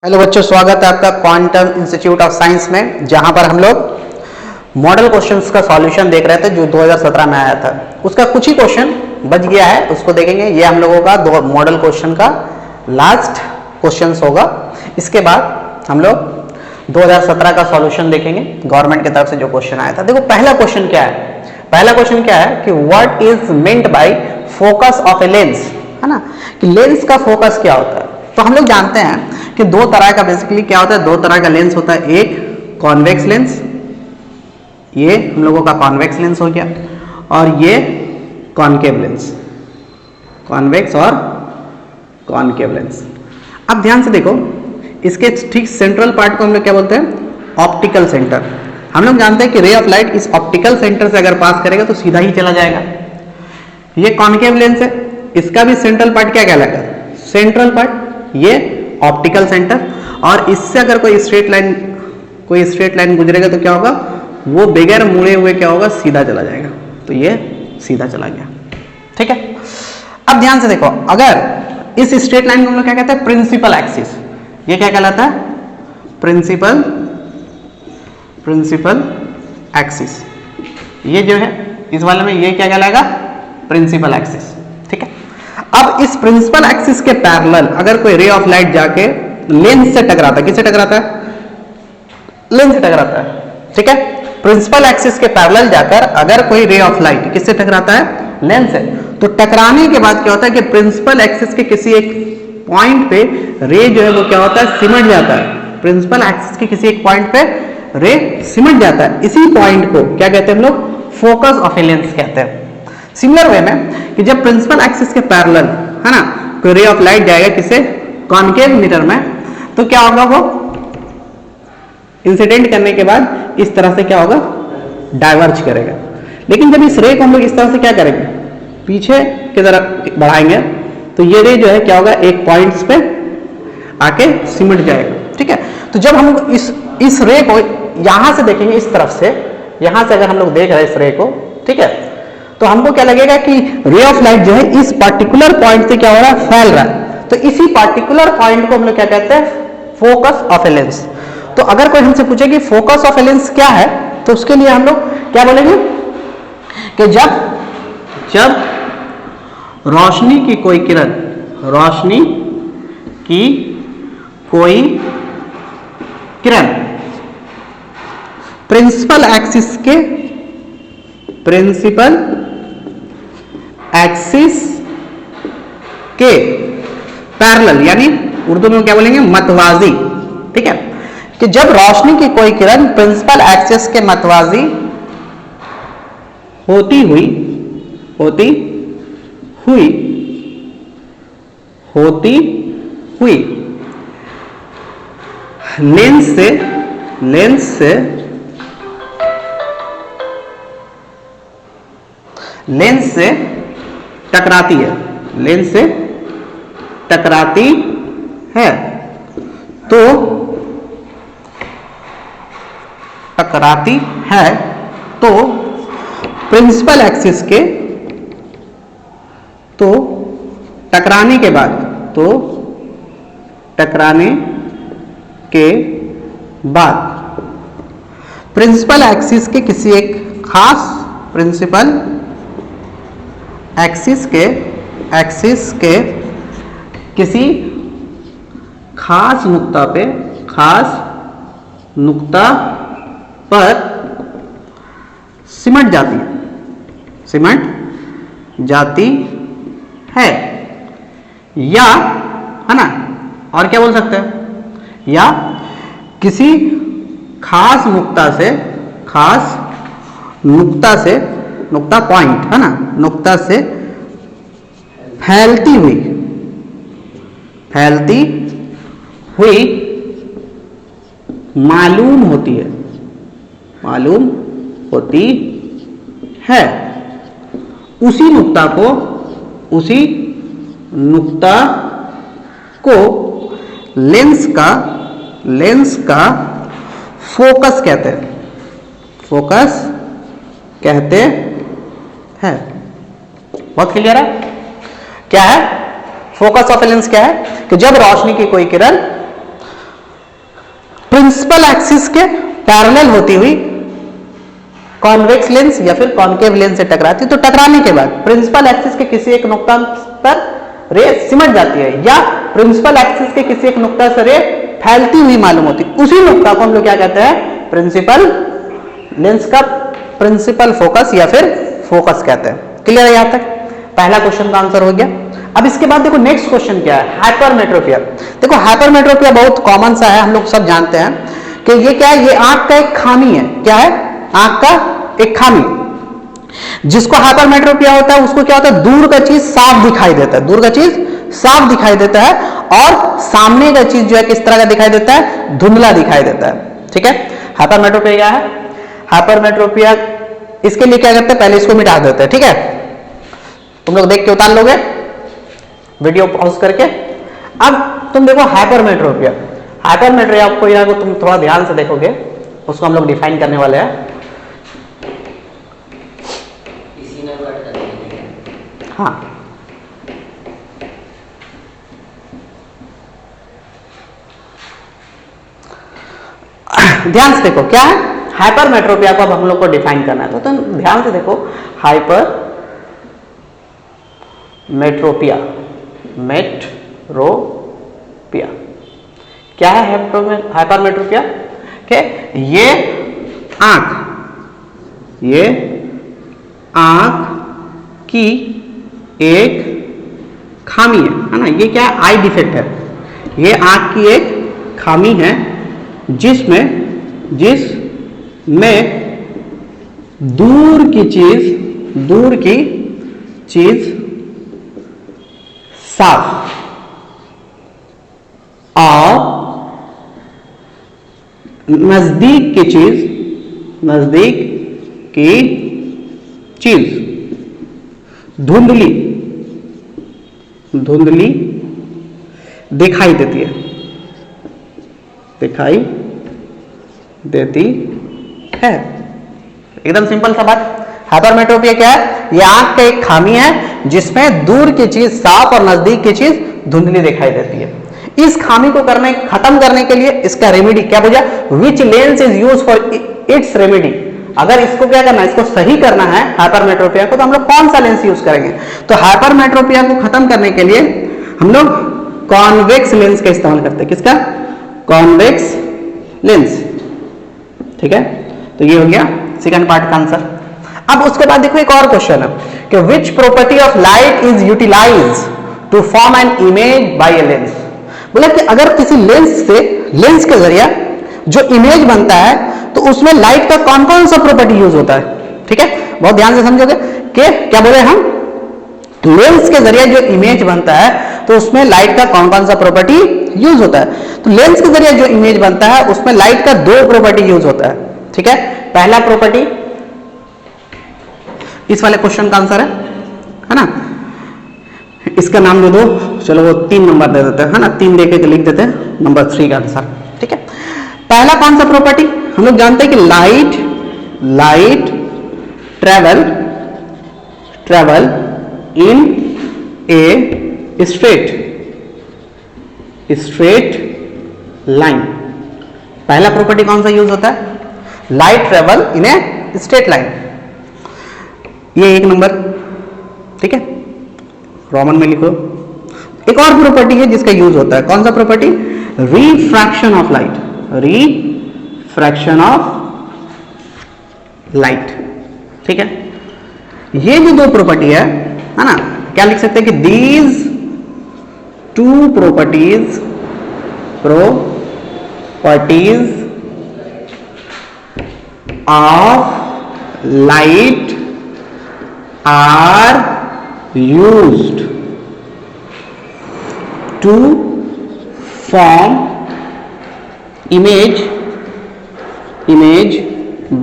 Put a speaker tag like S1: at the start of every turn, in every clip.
S1: Hello बच्चों, स्वागत है आपका क्वांटम इंस्टीट्यूट ऑफ साइंस में, जहां पर हम लोग मॉडल क्वेश्चंस का सॉल्यूशन देख रहे थे जो 2017 में आया था। उसका कुछ ही क्वेश्चन बच गया है, उसको देखेंगे। ये हम लोगों का दो मॉडल क्वेश्चन का लास्ट क्वेश्चंस होगा। इसके बाद हम लोग 2017 का सॉल्यूशन देखेंगे, गवर्नमेंट की तरफ से जो क्वेश्चन आया था। देखो पहला क्वेश्चन क्या है, पहला क्वेश्चन क्या है कि what is meant by focus of a lens, है ना, कि लेंस का फोकस क्या होता है। तो हम लोग जानते हैं कि दो तरह का बेसिकली क्या होता है, दो तरह का लेंस होता है। एक कॉन्वेक्स लेंस, ये हम लोगों का कॉन्वेक्स लेंस हो गया, और ये कॉनकेव लेंस, कॉन्वेक्स और कॉनकेव लेंस। अब ध्यान से देखो, इसके ठीक सेंट्रल पार्ट को हम लोग क्या बोलते हैं, ऑप्टिकल सेंटर। हम लोग जानते हैं कि रे ऑफ लाइट इस ऑप्टिकल सेंटर से अगर पास करेगा तो सीधा ही चला जाएगा। ये कॉनकेव लेंस है, इसका भी सेंट्रल पार्ट क्या कहलाएगा, सेंट्रल पार्ट, ये ऑप्टिकल सेंटर। और इससे अगर कोई स्ट्रेट लाइन गुजरेगा तो क्या होगा, वो बगैर मुड़े हुए क्या होगा, सीधा चला जाएगा। तो ये सीधा चला गया, ठीक है। अब ध्यान से देखो, अगर इस स्ट्रेट लाइन को हम लोग क्या कहते हैं, प्रिंसिपल एक्सिस। ये क्या कहलाता है, प्रिंसिपल एक्सिस। ये जो है इस वाले में ये क्या कहलाएगा, प्रिंसिपल एक्सिस, ठीक है। अब इस प्रिंसिपल एक्सिस के पैरेलल अगर कोई रे ऑफ लाइट जाके लेंस से टकराता है, किससे टकराता है, लेंस से टकराता है, ठीक है। प्रिंसिपल एक्सिस के पैरेलल जाकर अगर कोई रे ऑफ लाइट किससे टकराता है, लेंस से, तो टकराने के बाद क्या होता है कि प्रिंसिपल एक्सिस के किसी एक पॉइंट पे रे जो है वो क्या होता है, सिमट जाता है। प्रिंसिपल एक्सिस के किसी एक पॉइंट पे रे सिमट जाता है। इसी पॉइंट को क्या कहते हैं हम लोग, फोकस ऑफ ए लेंस कहते हैं। सिमिलर वे में कि जब प्रिंसिपल एक्सिस के पैरेलल, है ना, कोई रे ऑफ लाइट जाएगा किसे, कॉनकेव मिरर में, तो क्या होगा, वो इंसिडेंट करने के बाद इस तरह से क्या होगा, डाइवर्ज करेगा। लेकिन जब इस रे को हम लोग इस तरह से क्या करेंगे, पीछे की तरफ बढ़ाएंगे, तो ये रे जो है क्या होगा, एक पॉइंट्स पे आके सिमट जाएगा, ठीक है। तो जब हम लोग इस रे को यहां से देखेंगे, इस तरफ से, यहां से अगर हम लोग देख रहे हैं इस रे को, ठीक है, तो हमको क्या लगेगा कि रे ऑफ लाइट जो है इस पार्टिकुलर पॉइंट से क्या हो रहा है, फैल रहा है। तो इसी पार्टिकुलर पॉइंट को हम लोग क्या कहते हैं, फोकस ऑफ ए लेंस। तो अगर कोई हमसे पूछे कि फोकस ऑफ ए लेंस क्या है, तो उसके लिए हम लोग क्या बोलेंगे कि जब रोशनी की कोई किरण, प्रिंसिपल एक्सिस के पैरेलल, यानी उर्दू में क्या बोलेंगे, मतवाजी, ठीक है, कि जब रोशनी की कोई किरण प्रिंसिपल एक्सिस के मतवाजी होती हुई लेंस से टकराती है, तो प्रिंसिपल एक्सिस के, तो टकराने के बाद प्रिंसिपल एक्सिस के किसी एक खास प्रिंसिपल एक्सिस के किसी खास नुक्ता पर सिमट जाती है, या, है ना, और क्या बोल सकते हैं, या किसी खास नुक्ता पॉइंट, है ना, नुक्ता से फैलती हुई मालूम होती है। उसी नुक्ता को लेंस का फोकस कहते हैं। बहुत क्लियर है, क्या है फोकस ऑफ लेंस, क्या है कि जब रोशनी की कोई किरण प्रिंसिपल एक्सिस के पैरेलल होती हुई कॉन्वेक्स लेंस या फिर कॉन्केव लेंस से टकराती, तो टकराने के बाद प्रिंसिपल एक्सिस के किसी एक नुक्ता पर रे सिमट जाती है या प्रिंसिपल एक्सिस के किसी एक नुक्ता से रे फैलती हुई मालूम होती, उसी नुक्ता को हम लोग क्या कहते हैं, प्रिंसिपल लेंस का प्रिंसिपल फोकस या फिर फोकस कहते हैं। क्लियर है यहां तक? पहला क्वेश्चन का आंसर हो गया। अब इसके बाद देखो नेक्स्ट क्वेश्चन क्या है, हाइपरमेट्रोपिया। देखो हाइपरमेट्रोपिया बहुत कॉमन सा है, हम लोग सब जानते हैं कि ये क्या है, ये आंख का एक खामी है। क्या है? आंख का एक खामी। जिसको हाइपरमेट्रोपिया होता है उसको क्या होता है, दूर का चीज साफ दिखाई देता है, दूर का चीज साफ दिखाई देता है और सामने का चीज जो है किस तरह का दिखाई देता है, धुंधला दिखाई देता है। ठीक है, हाइपरमेट्रोपिया क्या है? हाइपरमेट्रोपिया इसके लिए क्या करते हैं, पहले इसको मिटा देते हैं। ठीक है, तुम लोग देख के उतार लोगे वीडियो पॉज करके। अब तुम देखो हाइपरमेट्रोपिया, हाइपरमेट्रोपिया आपको यहाँ को तुम थोड़ा ध्यान से देखोगे, उसको हम लोग डिफाइन करने वाले हैं। हाँ, ध्यान से देखो क्या है हाइपरमेट्रोपिया को। अब हम लोग को डिफाइन करना है तो तुम ध्यान से देखो, हाइपरमेट्रोपिया, मेट्रोपिया क्या है? हाइपरमेट्रोपिया के ये आंख की एक खामी है ना, ये क्या है, आई डिफेक्ट है। ये आंख की एक खामी है जिसमें दूर की चीज साफ और नजदीक की चीज धुंधली दिखाई देती है। एकदम सिंपल सा बात। हाइपरमेट्रोपिया क्या है? ये आंख का एक खामी है जिसमें दूर की चीज साफ और नजदीक की चीज धुंधली दिखाई देती है। इस खामी को खत्म करने के लिए इसका रेमेडी क्या बोला, which lens is use for its remedy. अगर इसको क्या करना है, इसको सही करना है हाइपरमेट्रोपिया को, तो हम लोग कौन सा लेंस यूज करेंगे? तो हाइपरमेट्रोपिया को खत्म करने के लिए हम लोग कॉन्वेक्स लेंस का इस्तेमाल करते हैं। किसका? Convex lens. ठीक है, तो ये हो गया सेकंड पार्ट का आंसर। अब उसके बाद देखो एक और क्वेश्चन है कि which property of light is utilized to form an image by a lens. बोला कि अगर किसी लेंस के जरिए जो इमेज बनता है तो उसमें लाइट का कौन कौन सा प्रॉपर्टी यूज होता है। ठीक है, बहुत ध्यान से समझोगे कि क्या बोले हम, लेंस के जरिए जो इमेज बनता है तो उसमें लाइट का कौन कौन सा प्रॉपर्टी यूज होता है। तो लेंस के जरिए जो इमेज बनता है उसमें लाइट का दो प्रॉपर्टी यूज होता है। ठीक है, पहला प्रॉपर्टी इस वाले क्वेश्चन का आंसर है ना, इसका नाम दे दो, चलो वो 3 नंबर दे देते हैं ना, 3 देके लिख देते हैं, नंबर 3 का आंसर। ठीक है, पहला कौन सा प्रॉपर्टी, हम लोग जानते हैं कि light travel in a straight line. पहला प्रॉपर्टी कौन सा यूज होता है, light travel in a straight line, ये 1 नंबर। ठीक है, रोमन में लिखो। एक और प्रॉपर्टी है जिसका यूज होता है, कौन सा प्रॉपर्टी, रिफ्रैक्शन ऑफ लाइट। ठीक है, ये जो 2 प्रॉपर्टी है ना, क्या लिख सकते हैं कि these 2 properties of light are used to form image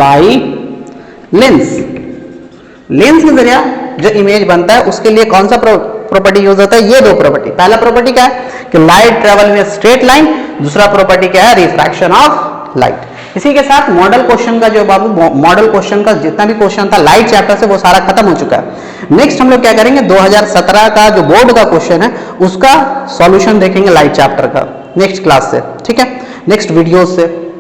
S1: by lens। Lens के जरिए जो इमेज बनता है उसके लिए कौन सा प्रॉपर्टी यूज होता है, ये 2 प्रॉपर्टी। पहला प्रॉपर्टी क्या है कि light travel in straight line, दूसरा प्रॉपर्टी क्या है, रिफ्रैक्शन ऑफ लाइट। इसी के साथ मॉडल क्वेश्चन का जो बाबू मॉडल क्वेश्चन का जितना भी क्वेश्चन था लाइट चैप्टर से वो सारा खत्म हो चुका है। नेक्स्ट हम लोग क्या करेंगे, 2017 का जो बोर्ड का क्वेश्चन है उसका सॉल्यूशन देखेंगे लाइट चैप्टर का नेक्स्ट क्लास से। ठीक है, नेक्स्ट वीडियो से।